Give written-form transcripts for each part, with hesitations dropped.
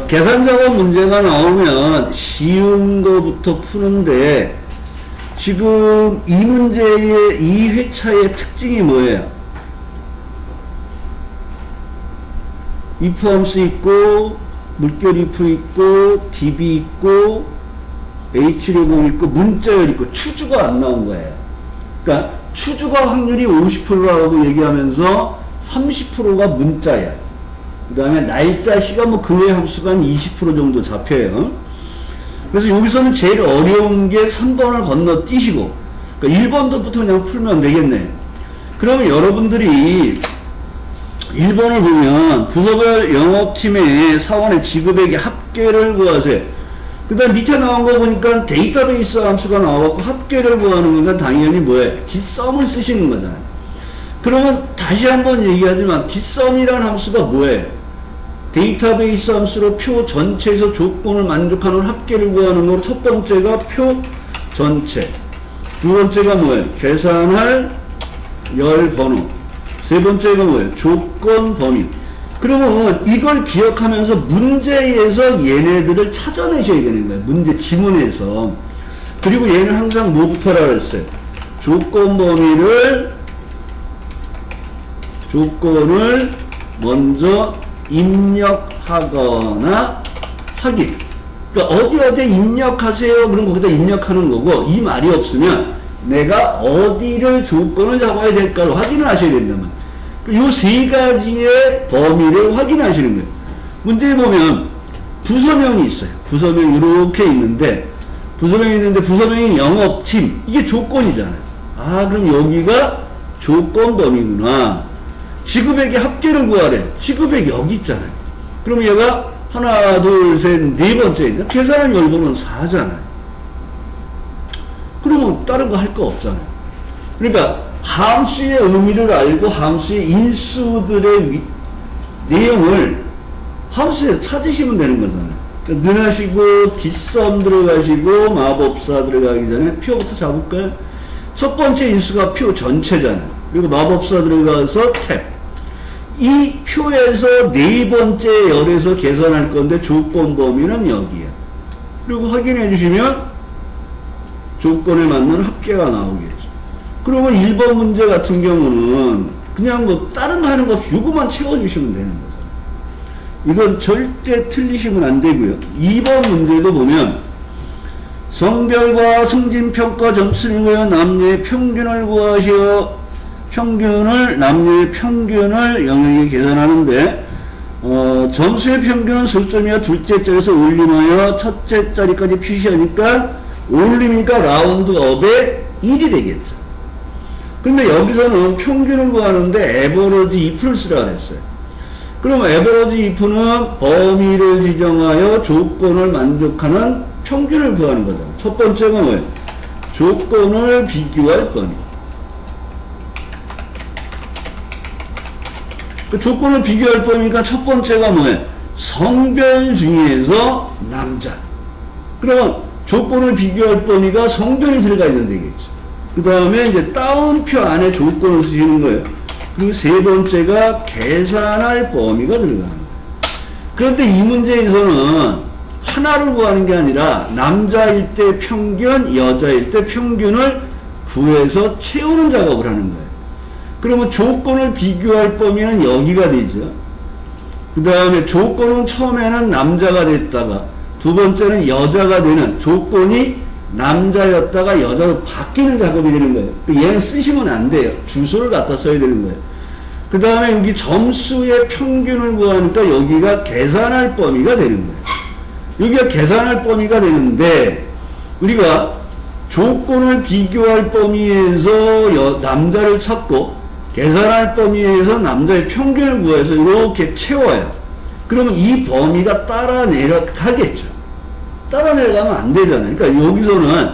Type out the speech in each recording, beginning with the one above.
계산작업 문제가 나오면 쉬운 거부터 푸는데 지금 이 문제의 이 회차의 특징이 뭐예요? if 함수 있고 물결 if 있고 db 있고 h제곱 있고 문자열 있고 추주가 안 나온 거예요. 그러니까 추주가 확률이 50%라고 얘기하면서 30%가 문자야. 그 다음에 날짜, 시간, 뭐 그 외 함수가 한 20% 정도 잡혀요. 그래서 여기서는 제일 어려운 게 3번을 건너뛰시고, 그러니까 1번부터 그냥 풀면 되겠네. 그러면 여러분들이 1번을 보면 부서별 영업팀의 사원의 지급액의 합계를 구하세요. 그 다음 밑에 나온 거 보니까 데이터베이스 함수가 나와갖고 합계를 구하는 거니까 당연히 뭐예요? 뒷썸을 쓰시는 거잖아요. 그러면 다시 한번 얘기하지만 뒷썸이라는 함수가 뭐예요? 데이터베이스 함수로 표 전체에서 조건을 만족하는 합계를 구하는 거로 첫 번째가 표 전체, 두 번째가 뭐예요? 계산할 열 번호, 세 번째가 뭐예요? 조건 범위. 그러면 이걸 기억하면서 문제에서 얘네들을 찾아내셔야 되는 거예요. 문제 지문에서. 그리고 얘는 항상 뭐부터라 그랬어요? 조건 범위를, 조건을 먼저 입력하거나 확인. 그러니까 어디에 입력하세요? 그럼 거기다 입력하는 거고, 이 말이 없으면 내가 어디를 조건을 잡아야 될까를 확인을 하셔야 된다면. 요 세 가지의 범위를 확인하시는 거예요. 문제에 보면 부서명이 있어요. 부서명이 이렇게 있는데, 부서명이 영업팀. 이게 조건이잖아요. 아, 그럼 여기가 조건 범위구나. 지급액의 합계를 구하래. 지급액 여기 있잖아요. 그럼 얘가 하나, 둘, 셋, 네 번째 있냐? 계산한 열번은 4잖아요. 그러면 다른 거 할 거 없잖아요. 그러니까 함수의 의미를 알고 함수의 인수들의 내용을 함수에서 찾으시면 되는 거잖아요. 그러니까 능하시고 뒷섬 들어가시고 마법사 들어가기 전에 표부터 잡을까요? 첫 번째 인수가 표 전체잖아요. 그리고 마법사 들어가서 탭. 이 표에서 네 번째 열에서 계산할 건데 조건 범위는 여기야. 그리고 확인해 주시면 조건에 맞는 합계가 나오겠죠. 그러면 1번 문제 같은 경우는 그냥 뭐 다른 거 하는 거 없이 요거만 채워주시면 되는 거잖아요. 이건 절대 틀리시면 안 되고요. 2번 문제도 보면 성별과 승진평가 점수를 구하여 남녀의 평균을 구하시어 남녀의 평균을 영역에 계산하는데 점수의 평균은 소수점이와 둘째 자리에서 올림하여 첫째 자리까지 표시하니까 올림이니까 라운드업의 1이 되겠죠. 근데 여기서는 평균을 구하는데 에버러지 if를 쓰라 그랬어요. 그럼 에버러지 if는 범위를 지정하여 조건을 만족하는 평균을 구하는 거잖아요. 첫 번째가 뭐예요? 조건을 비교할 범위. 그 조건을 비교할 범위니까 첫 번째가 뭐예요? 성별 중에서 남자. 그러면 조건을 비교할 범위가 성별이 들어가 있는 데겠죠. 그 다음에 이제 다운표 안에 조건을 쓰시는 거예요. 그리고 세 번째가 계산할 범위가 들어가는 거예요. 그런데 이 문제에서는 하나를 구하는 게 아니라 남자일 때 평균, 여자일 때 평균을 구해서 채우는 작업을 하는 거예요. 그러면 조건을 비교할 범위는 여기가 되죠. 그 다음에 조건은 처음에는 남자가 됐다가 두 번째는 여자가 되는 조건이 남자였다가 여자로 바뀌는 작업이 되는 거예요. 얘는 쓰시면 안 돼요. 주소를 갖다 써야 되는 거예요. 그 다음에 여기 점수의 평균을 구하니까 여기가 계산할 범위가 되는 거예요. 여기가 계산할 범위가 되는데 우리가 조건을 비교할 범위에서 남자를 찾고 계산할 범위에서 남자의 평균을 구해서 이렇게 채워요. 그러면 이 범위가 따라 내려가겠죠. 따라 내려가면 안 되잖아요. 그러니까 여기서는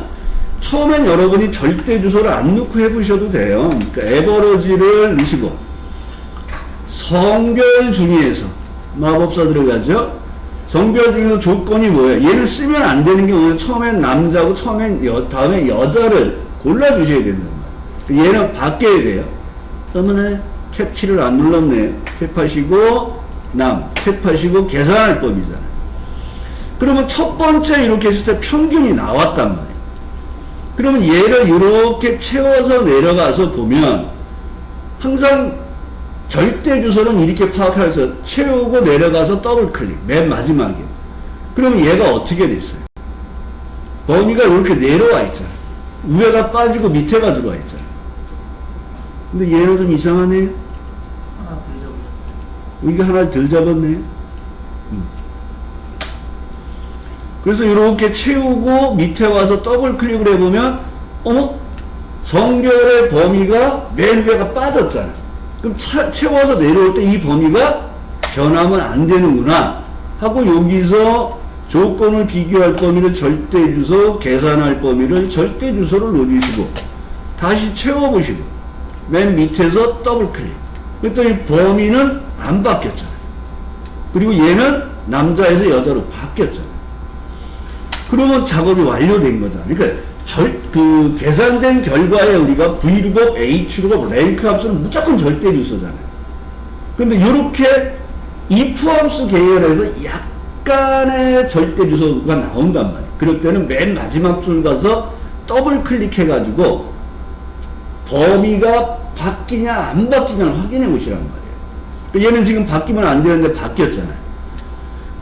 처음엔 여러분이 절대 주소를 안 넣고 해보셔도 돼요. 그러니까 에버러지를 넣으시고 성별 중에서 마법사 들어가죠. 성별 중에서 조건이 뭐예요? 얘를 쓰면 안 되는 게 오늘 처음엔 남자고 다음에 여자를 골라주셔야 된단 말이에요. 얘는 바뀌어야 돼요. 그러면 탭키를 안 눌렀네요. 탭하시고 탭하시고 계산할 범위잖아요. 그러면 첫 번째 이렇게 했을 때 평균이 나왔단 말이에요. 그러면 얘를 이렇게 채워서 내려가서 보면 항상 절대 주소는 이렇게 파악해서 채우고 내려가서 더블 클릭 맨 마지막에. 그러면 얘가 어떻게 됐어요? 범위가 이렇게 내려와 있잖아. 위에가 빠지고 밑에가 들어와 있잖아. 근데 얘는 좀 이상하네. 이게 하나를 덜 잡았네. 그래서 이렇게 채우고 밑에 와서 더블 클릭을 해보면 어머? 성별의 범위가 맨 위에가 빠졌잖아. 그럼 채워서 내려올 때 이 범위가 변하면 안 되는구나 하고 여기서 조건을 비교할 범위를 절대주소, 계산할 범위를 절대주소를 넣어주시고 다시 채워보시고 맨 밑에서 더블 클릭. 그랬더니 범위는 안 바뀌었잖아요. 그리고 얘는 남자에서 여자로 바뀌었잖아요. 그러면 작업이 완료된 거잖아요. 그러니까 계산된 결과에 우리가 V룩업, H룩업, 랭크 함수는 무조건 절대주소잖아요. 근데 이렇게 if 함수 계열에서 약간의 절대주소가 나온단 말이에요. 그럴 때는 맨 마지막 줄 가서 더블 클릭해가지고 범위가 바뀌냐 안 바뀌냐를 확인해 보시란 말이에요. 얘는 지금 바뀌면 안 되는데 바뀌었잖아요.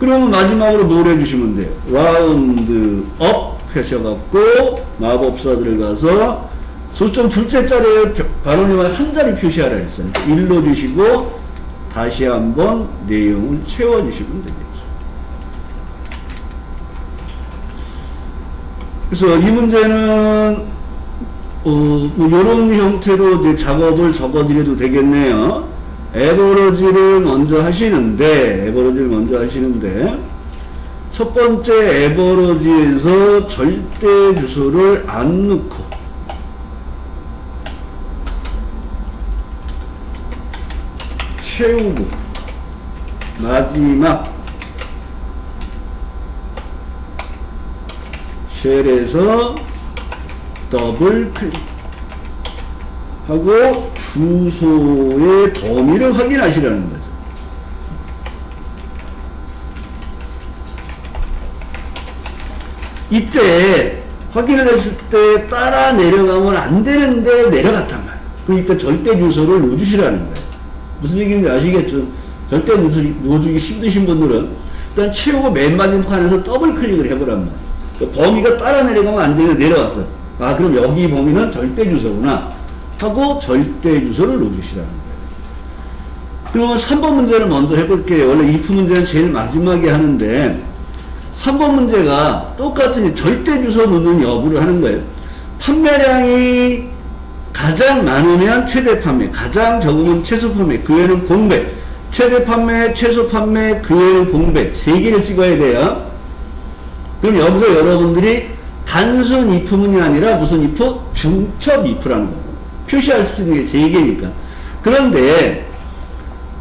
그러면 마지막으로 뭘 해주시면 돼요? 라운드 업 하셔갖고 마법사 들어가서 소점 둘째 자리에 바로님을 한 자리 표시하라 했어요. 1로 주시고 다시 한번 내용을 채워주시면 되겠죠. 그래서 이 문제는 뭐 이런 형태로 이제 작업을 적어드려도 되겠네요. 에버러지를 먼저 하시는데 첫 번째 에버러지에서 절대 주소를 안 넣고 채우고 마지막 쉘에서 더블 클릭하고 주소의 범위를 확인하시라는 거죠. 이때 확인을 했을 때 따라 내려가면 안 되는데 내려갔단 말이에요. 그러니까 절대 주소를 넣어주시라는 거예요. 무슨 얘기인지 아시겠죠? 절대 넣어주기 힘드신 분들은 일단 채우고 맨 마지막에서 더블 클릭을 해보란 말이에요. 그러니까 범위가 따라 내려가면 안 되는데 내려왔어요. 아, 그럼 여기 범위는 절대 주소구나 하고 절대 주소를 넣어주시라는 거예요. 그러면 3번 문제를 먼저 해볼게요. 원래 if 문제는 제일 마지막에 하는데 3번 문제가 똑같은 절대 주소 넣는 여부를 하는 거예요. 판매량이 가장 많으면 최대 판매, 가장 적으면 최소 판매, 그 외에는 공백, 최대 판매, 최소 판매, 그 외에는 공백 3개를 찍어야 돼요. 그럼 여기서 여러분들이 단순 if문이 아니라 무슨 if? 중첩 if라는 거고 표시할 수 있는 게 3개니까. 그런데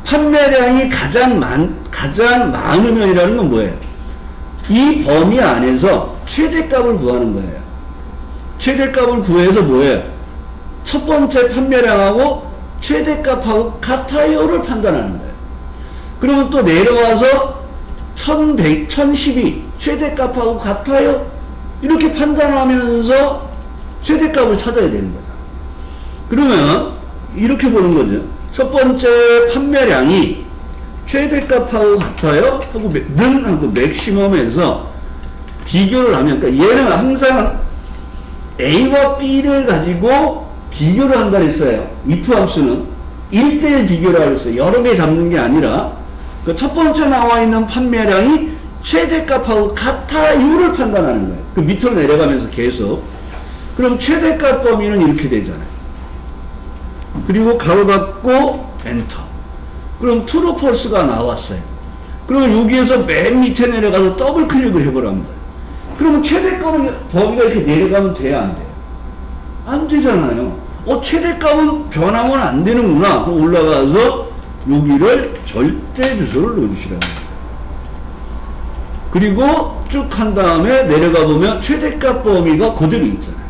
판매량이 가장 많으면이라는 건 뭐예요? 이 범위 안에서 최대값을 구하는 거예요. 최대값을 구해서 뭐예요? 첫 번째 판매량하고 최대값하고 같아요를 판단하는 거예요. 그러면 또 내려와서 1100, 1012 최대값하고 같아요? 이렇게 판단하면서 최대값을 찾아야 되는 거죠. 그러면 이렇게 보는 거죠. 첫 번째 판매량이 최대값하고 같아요? 하고 하고 맥시멈에서 비교를 하면, 그러니까 얘는 항상 A와 B를 가지고 비교를 한다 했어요. if 함수는 1대1 비교를 하고 있어요. 여러 개 잡는 게 아니라 그 첫 번째 나와 있는 판매량이 최대값하고 같아요를 판단하는 거예요. 그 밑으로 내려가면서 계속. 그럼 최대값 범위는 이렇게 되잖아요. 그리고 가로 닫고 엔터. 그럼 true, false가 나왔어요. 그러면 여기에서 맨 밑에 내려가서 더블 클릭을 해보란 말이에요. 그러면 최대값은 범위가 이렇게 내려가면 돼야 안 돼요? 안 되잖아요. 최대값은 변하면 안 되는구나. 그럼 올라가서 여기를 절대 주소를 넣어주시라는 거예요. 그리고 쭉 한 다음에 내려가 보면 최대값 범위가 그대로 있잖아요.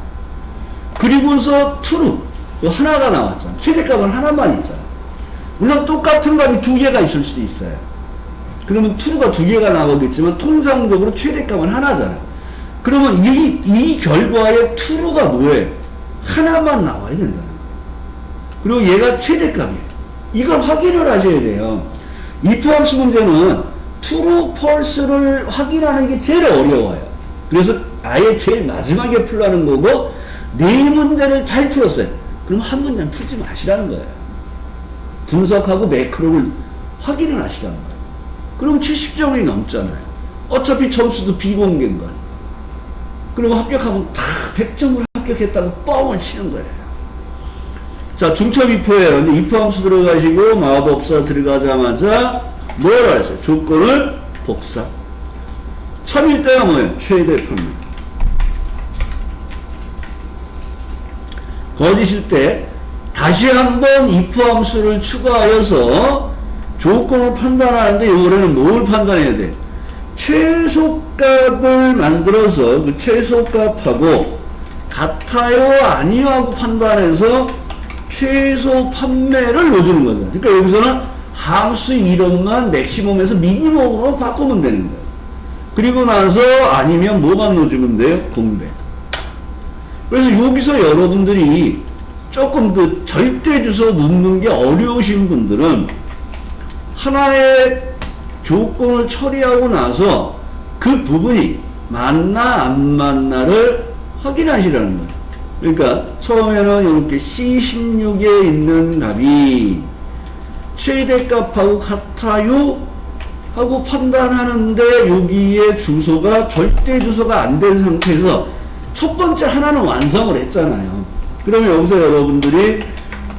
그리고서 true 또 하나가 나왔잖아요. 최대값은 하나만 있잖아요. 물론 똑같은 값이 2개가 있을 수도 있어요. 그러면 true가 두 개가 나오겠지만 통상적으로 최대값은 하나잖아요. 그러면 이 결과의 true가 뭐예요? 하나만 나와야 된다. 그리고 얘가 최대값이에요. 이걸 확인을 하셔야 돼요. if 함수 문제는 true, false를 확인하는 게 제일 어려워요. 그래서 아예 제일 마지막에 풀라는 거고, 네 문제를 잘 풀었어요. 그럼 한 문제는 풀지 마시라는 거예요. 분석하고 매크로를 확인을 하시라는 거예요. 그럼 70점이 넘잖아요. 어차피 점수도 비공개인 거예요. 그리고 합격하면 다 100점으로 합격했다고 뻥을 치는 거예요. 자, 중첩 if예요. 이제 if 함수 들어가시고 마법사 들어가자마자 뭐라 했어요? 조건을 복사. 참일 때가 뭐예요? 최대 판매. 거짓일 때 다시 한번 if 함수를 추가하여서 조건을 판단하는데 이번에는 뭘 판단해야 돼? 최소값을 만들어서 그 최소값하고 같아요 아니요 하고 판단해서 최소 판매를 넣어주는 거죠. 그러니까 여기서는 함수 이름만 맥시멈에서 미니멈으로 바꾸면 되는 거예요. 그리고 나서 아니면 뭐만 넣어주면 돼요? 공백. 그래서 여기서 여러분들이 조금 그 절대 주소 넣는 게 어려우신 분들은 하나의 조건을 처리하고 나서 그 부분이 맞나 안 맞나를 확인하시라는 거예요. 그러니까 처음에는 이렇게 C16에 있는 값이 최대값하고 같아요 하고 판단하는데 여기에 주소가 절대 주소가 안 된 상태에서 첫 번째 하나는 완성을 했잖아요. 그러면 여기서 여러분들이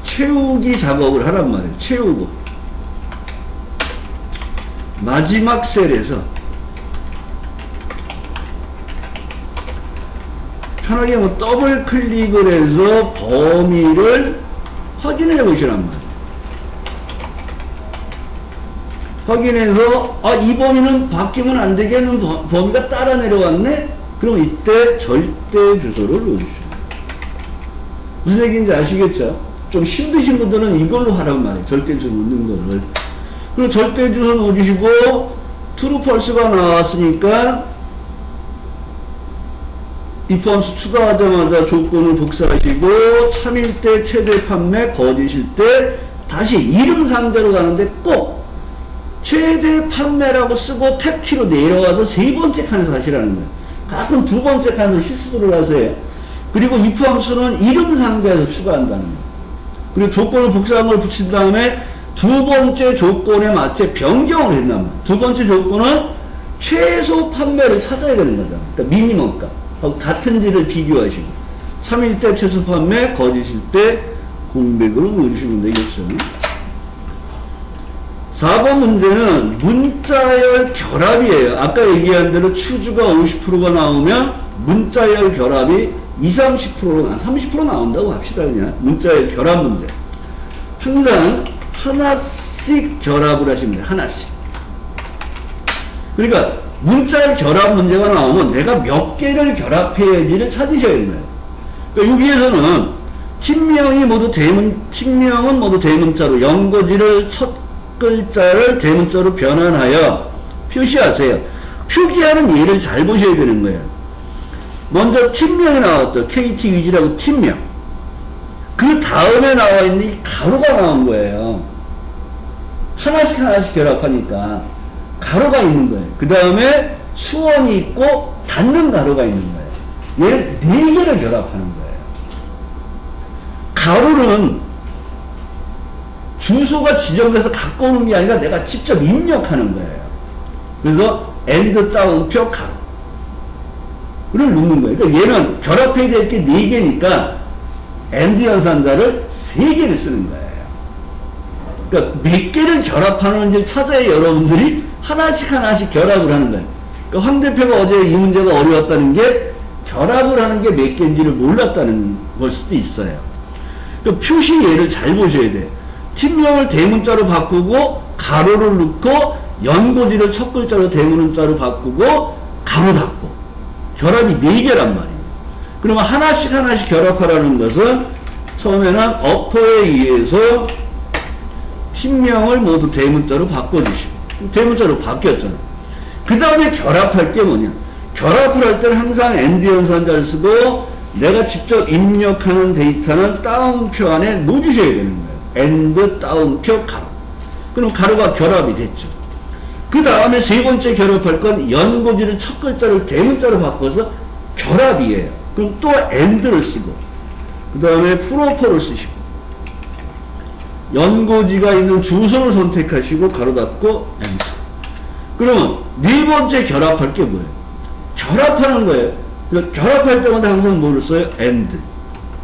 채우기 작업을 하란 말이에요. 채우고 마지막 셀에서 편하게 뭐 더블 클릭을 해서 범위를 확인해 보시란 말이에요. 확인해서 이 범위는 바뀌면 안 되겠는 범위가 따라 내려왔네? 그럼 이때 절대 주소를 넣어주시면 무슨 얘기인지 아시겠죠? 좀 힘드신 분들은 이걸로 하란 말이에요. 절대 주소 넣는 거를. 그리고 절대 주소 넣어주시고 true, false가 나왔으니까 if 함수 추가하자마자 조건을 복사하시고 참일 때 최대 판매, 거짓일 때 다시 이름 상대로 가는데 꼭 최대 판매라고 쓰고 탭키로 내려와서 세 번째 칸에서 하시라는 거예요. 가끔 두 번째 칸에서 실수를 하세요. 그리고 if 함수는 이름 상대에서 추가한다는 거예요. 그리고 조건을 복사한 걸 붙인 다음에 두 번째 조건에 맞게 변경을 했단 말이에요. 두 번째 조건은 최소 판매를 찾아야 되는 거죠. 그러니까 미니멈 값하고 같은지를 비교하시고 3일 때 최소 판매, 거짓일 때 공백으로 넣으시면 되겠죠. 4번 문제는 문자열 결합이에요. 아까 얘기한 대로 추주가 50%가 나오면 문자열 결합이 20, 30%로 30% 나온다고 합시다. 그냥 문자열 결합 문제. 항상 하나씩 결합을 하시면 돼요. 하나씩. 그러니까 문자열 결합 문제가 나오면 내가 몇 개를 결합해야지를 찾으셔야 돼요. 그러니까 여기에서는 팀명은 모두 대문자로 연고지를 첫 글자를 대문자로 변환하여 표시하세요. 표기하는 예를 잘 보셔야 되는 거예요. 먼저 팀명이 나왔죠. KT 위지라고 팀명. 그 다음에 나와 있는 이 가로가 나온 거예요. 하나씩 결합하니까 가로가 있는 거예요. 그 다음에 수원이 있고 닫는 가로가 있는 거예요. 얘를 4개를 결합하는 거예요. 가로는 주소가 지정돼서 갖고 오는 게 아니라 내가 직접 입력하는 거예요. 그래서 엔드 따옴표 가로를 넣는 거예요. 그러니까 얘는 결합해야 될 게 4개니까 엔드 연산자를 3개를 쓰는 거예요. 그러니까 몇 개를 결합하는지 찾아야 여러분들이 하나씩 결합을 하는 거예요. 그러니까 황 대표가 어제 이 문제가 어려웠다는 게 결합을 하는 게 몇 개인지를 몰랐다는 걸 수도 있어요. 그러니까 표시 예를 잘 보셔야 돼요. 팀명을 대문자로 바꾸고 가로를 넣고 연고지를 첫 글자로 대문자로 바꾸고 가로 닫고 결합이 4개란 말이에요. 그러면 하나씩 결합하라는 것은 처음에는 어퍼에 의해서 팀명을 모두 대문자로 바꿔주시고 대문자로 바뀌었잖아. 그 다음에 결합할 게 뭐냐? 결합을 할 때는 항상 AND 연산자를 쓰고 내가 직접 입력하는 데이터는 따옴표 안에 넣어주셔야 되는 거예요. AND 따옴표 가로. 그럼 가로가 결합이 됐죠. 그 다음에 세 번째 결합할 건 연고지를 첫 글자를 대문자로 바꿔서 결합이에요. 그럼 또 AND를 쓰고 그 다음에 프로퍼를 쓰시고 연고지가 있는 주소를 선택하시고 가로 닫고 엔터. 그러면 네 번째 결합할 게 뭐예요? 결합하는 거예요. 결합할 때마다 항상 뭐를 써요? AND.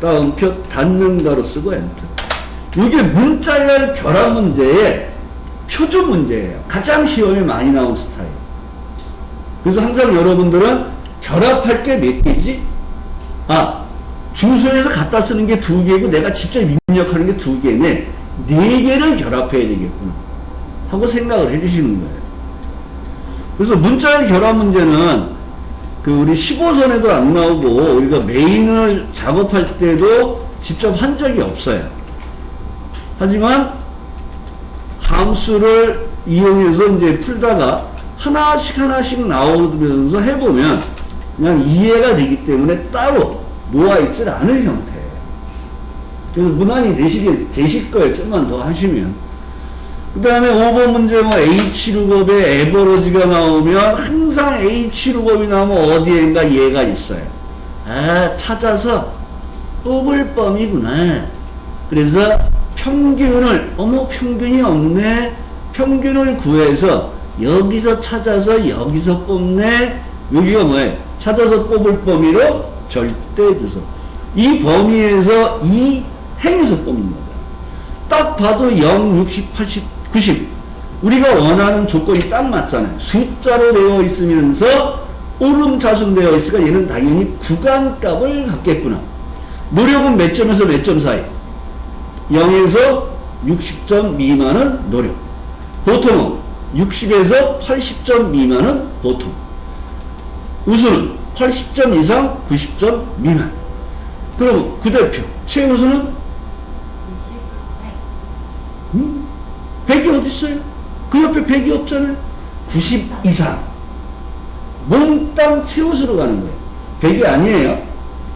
따옴표 닫는 가로 쓰고 엔터. 이게 문자열 결합 문제의 표준 문제예요. 가장 시험에 많이 나온 스타일. 그래서 항상 여러분들은 결합할 게 몇 개지? 주소에서 갖다 쓰는 게 2개고 내가 직접 입력하는 게 2개네. 4개를 결합해야 되겠구나 하고 생각을 해주시는 거예요. 그래서 문자열 결합 문제는 우리 15선에도 안 나오고 우리가 메인을 작업할 때도 직접 한 적이 없어요. 하지만 함수를 이용해서 이제 풀다가 하나씩 나오면서 해보면 그냥 이해가 되기 때문에 따로 모아있질 않을 형태예요. 그래서 무난히 되실 거예요. 좀만 더 하시면. 그 다음에 5번 문제 H룩업에 에버러지가 나오면 항상 H룩업이 나오면 어디엔가 얘가 있어요. 찾아서 뽑을 범위구나. 그래서 평균을 평균이 없네. 평균을 구해서 여기서 찾아서 여기서 뽑네. 여기가 뭐예요? 찾아서 뽑을 범위로 절대주소. 이 범위에서 이 행에서 뽑는 거다. 딱 봐도 0, 60, 80, 90 우리가 원하는 조건이 딱 맞잖아요. 숫자로 되어 있으면서 오름차순되어 있으니까 얘는 당연히 구간값을 갖겠구나. 노력은 몇 점에서 몇 점 사이? 0에서 60점 미만은 노력. 보통은 60에서 80점 미만은 보통. 우수는 80점 이상 90점 미만. 그럼 구대표 최우수는 100이 어딨어요? 그 옆에 100이 없잖아요. 90 이상 몽땅 최우수로 가는 거예요. 100이 아니에요.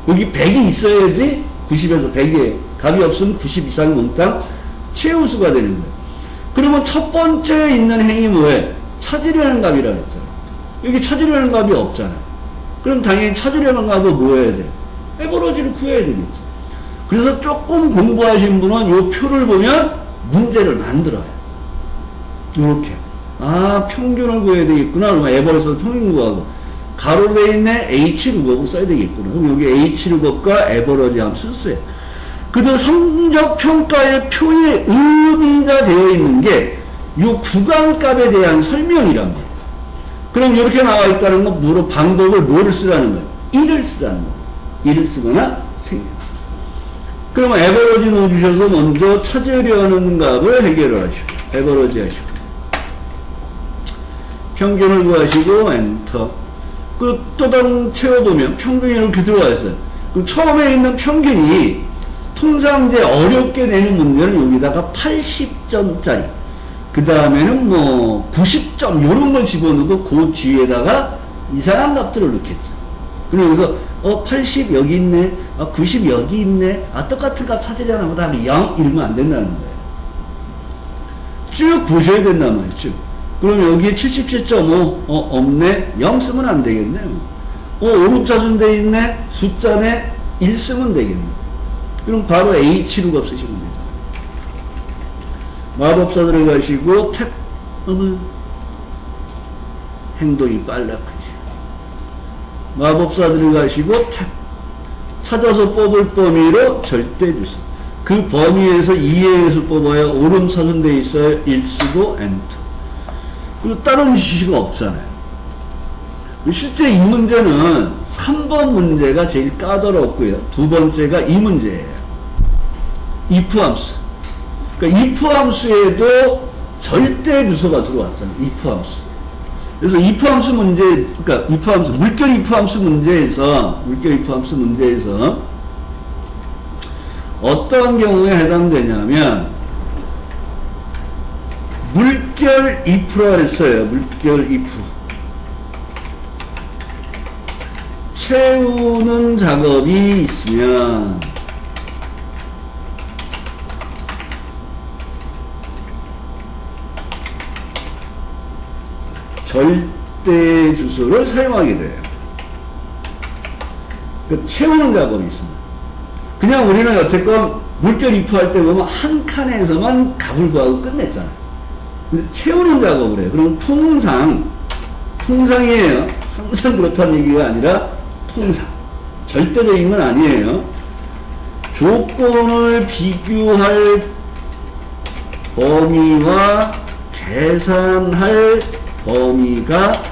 여기 100이 있어야지 90에서 100이에요. 값이 없으면 90 이상 몽땅 최우수가 되는 거예요. 그러면 첫 번째 있는 행위 뭐예요? 찾으려는 값이라고 했잖아요. 여기 찾으려는 값이 없잖아요. 그럼 당연히 찾으려는 값은 뭐 해야 돼요? 에버러지를 구해야 되겠죠. 그래서 조금 공부하신 분은 이 표를 보면 문제를 만들어요. 이렇게. 평균을 구해야 되겠구나. 그러면 에버러지에서 평균 구하고. 가로로 돼 있네. H룩업을 써야 되겠구나. 그럼 여기 H룩업과 에버러지 함수를 써요. 그래도 성적평가의 표의 의미가 되어 있는 게 이 구간값에 대한 설명이란 말이에요. 그럼 이렇게 나와 있다는 건 뭐로 방법을 뭐를 쓰라는 거예요? 1을 쓰라는 거예요. 1을 쓰거나 생략. 그러면 에버러지 넣어주셔서 먼저 찾으려는 값을 해결을 하시고 에버러지 하시고 평균을 구하시고 엔터. 그 또 다른 채워보면 평균이 이렇게 들어와 있어요. 그럼 처음에 있는 평균이 통상 이제 어렵게 내는 문제는 여기다가 80점짜리 그 다음에는 90점 요런 걸 집어넣고 그 뒤에다가 이상한 값들을 넣겠죠. 그럼 여기서 80 여기 있네, 90 여기 있네, 똑같은 값 찾으려나 보다 하면 0 이러면 안 된다는 거예요. 쭉 보셔야 된단 말이에요. 쭉. 그럼 여기에 77.5 없네, 0 쓰면 안 되겠네. 오름차순 돼 있네, 숫자네 1 쓰면 되겠네. 그럼 바로 H룩업 쓰시면 돼요. 마법사 들어가시고 탭 행동이 빨라 크지. 마법사 들어가시고 탭 찾아서 뽑을 범위로 절대주소. 그 범위에서 2에서 뽑아야 오름차순 돼 있어요. 1 쓰고 엔터. 그리고 다른 지시가 없잖아요. 실제 이 문제는 3번 문제가 제일 까다롭고요. 두 번째가 이 문제예요. if 함수. 그러니까 if 함수에도 절대 주소가 들어왔잖아요. if 함수. 그래서 if 함수 문제, 그러니까 if 함수, 물결 if 함수 문제에서 어떤 경우에 해당되냐면 물결 물결 if라 그랬어요. 물결 if. 채우는 작업이 있으면 절대 주소를 사용하게 돼요. 그 채우는 작업이 있습니다. 그냥 우리는 여태껏 물결 if 할 때 보면 한 칸에서만 값을 구하고 끝냈잖아요. 근데 채우는 작업을 해요. 그럼 통상이에요. 항상 그렇다는 얘기가 아니라 통상. 절대적인 건 아니에요. 조건을 비교할 범위와 계산할 범위가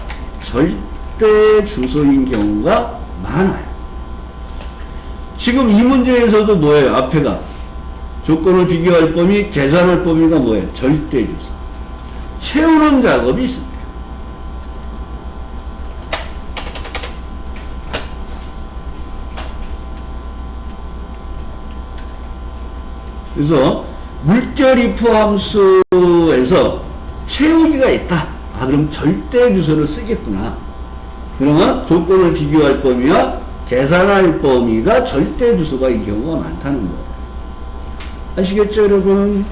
절대 주소인 경우가 많아요. 지금 이 문제에서도 뭐예요? 앞에가 조건을 비교할 범위, 계산할 범위가 뭐예요? 절대 주소. 채우는 작업이 있습니다. 그래서 물결 if 함수에서 채우기가 있다. 아, 그럼 절대 주소를 쓰겠구나. 그러면 조건을 비교할 범위와 계산할 범위가 절대 주소가 이 경우가 많다는 거예요. 아시겠죠, 여러분?